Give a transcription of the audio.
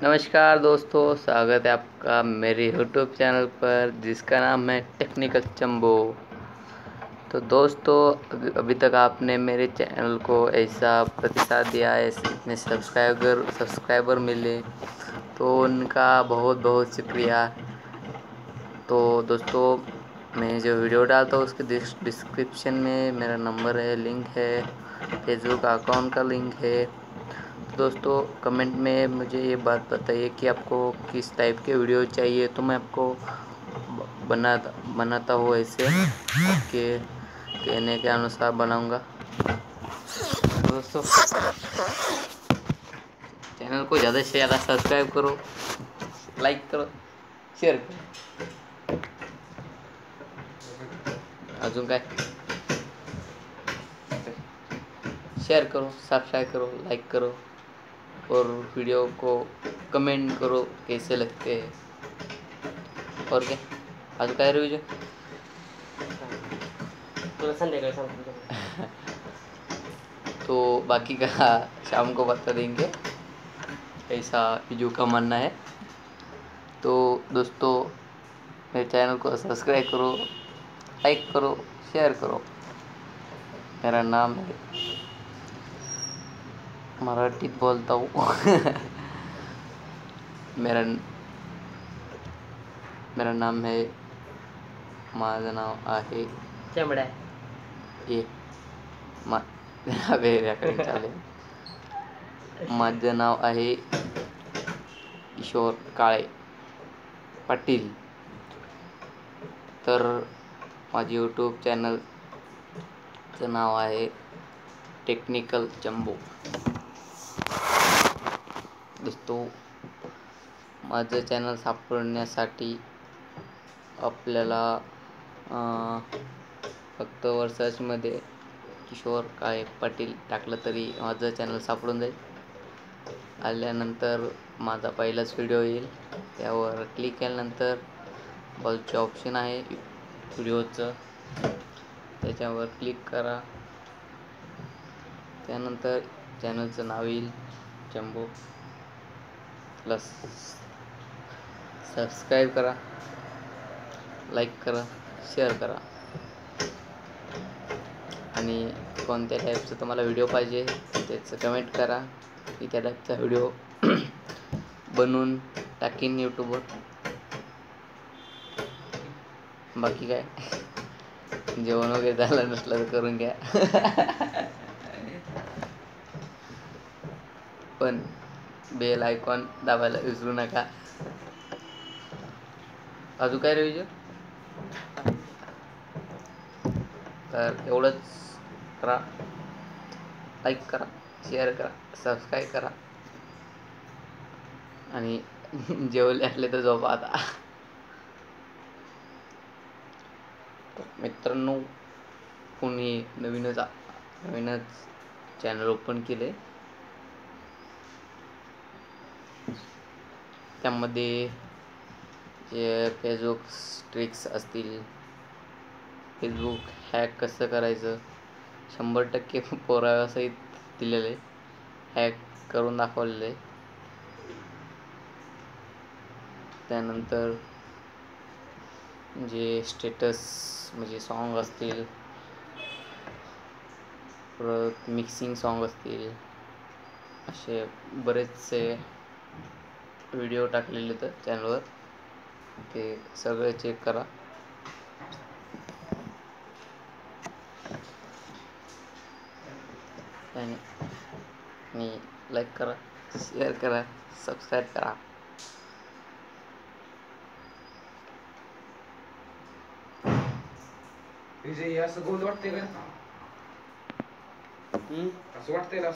नमस्कार दोस्तों, स्वागत है आपका मेरे यूट्यूब चैनल पर जिसका नाम है टेक्निकल चंबो। तो दोस्तों, अभी तक आपने मेरे चैनल को ऐसा प्रतिसाद दिया है, इतने सब्सक्राइबर मिले, तो उनका बहुत बहुत शुक्रिया। तो दोस्तों, मैं जो वीडियो डालता हूँ उसके डिस्क्रिप्शन में मेरा नंबर है, लिंक है, फेसबुक अकाउंट का लिंक है। तो दोस्तों, कमेंट में मुझे ये बात बताइए कि आपको किस टाइप के वीडियो चाहिए, तो मैं आपको बनाता हूँ ऐसे आपके कहने के अनुसार बनाऊँगा। दोस्तों, चैनल को ज़्यादा से ज़्यादा सब्सक्राइब करो, लाइक करो, शेअर करो। अजून काय, शेयर करो, सब्सक्राइब करो, लाइक करो और वीडियो को कमेंट करो कैसे लगते हैं। और क्या आज काय रिव्ह्यू तुला संध्याकाळी सांगतो. तो बाकी का शाम को बता देंगे, ऐसा वीडियो का मानना है। तो दोस्तों, मेरे चैनल को सब्सक्राइब करो, लाइक करो, शेयर करो। मेरा नाम है, मराठीत बोलता हूँ मेरा नाम है, माझं नाव आहे चमडा ए मा वेगळ्याकडे चालेल. माझं नाव आहे किशोर काळे पाटील. तर माझे यूट्यूब चॅनलचं नाव आहे टेक्निकल चंबो. दोस्तों, माझं चॅनल सापडण्यासाठी आपल्याला फक्त वर सर्चमध्ये किशोर काळे पाटील टाकलं तरी माझं चॅनल सापडून जाईल. आल्यानंतर माझा पहिलाच व्हिडिओ येईल, त्यावर क्लिक केल्यानंतर बाजूचे ऑप्शन आहे व्हिडिओचं, त्याच्यावर क्लिक करा. त्यानंतर चॅनलचं नाव येईल चंबो प्लस. सबस्क्राईब करा, लाईक करा, शेअर करा आणि कोणत्या टाईपचं तुम्हाला व्हिडिओ पाहिजे त्याचं कमेंट करा. मी त्या टाईपचा व्हिडिओ बनवून टाकीन यूट्यूबवर. बाकी काय, जेवण वगैरे झालं नसलं तर करून घ्या पण बेल आयकॉन दाबायला विसरू नका. अजून काय रिव्ह्यू, तर एवढंच करा. लाईक करा, शेअर करा, सबस्क्राईब करा आणि जेवले असले तर झोपा आता. मित्रांनो, कोणी नवीनच चॅनल ओपन केले, त्यामध्ये जे फेसबुक ट्रिक्स असतील, फेसबुक हॅक कसं करायचं 100% पुराव्यासहित दिलेले, हॅक करून दाखवलेले. त्यानंतर जे स्टेटस म्हणजे सॉन्ग असतील, परत मिक्सिंग सॉन्ग असतील, असे बरेचसे व्हिडिओ टाकलेले तर चॅनलवर, ते सगळे चेक करा. आणि लाईक करा, शेअर करा, सबस्क्राईब करा. असं गोल वाटते का? असं वाटतंय ना.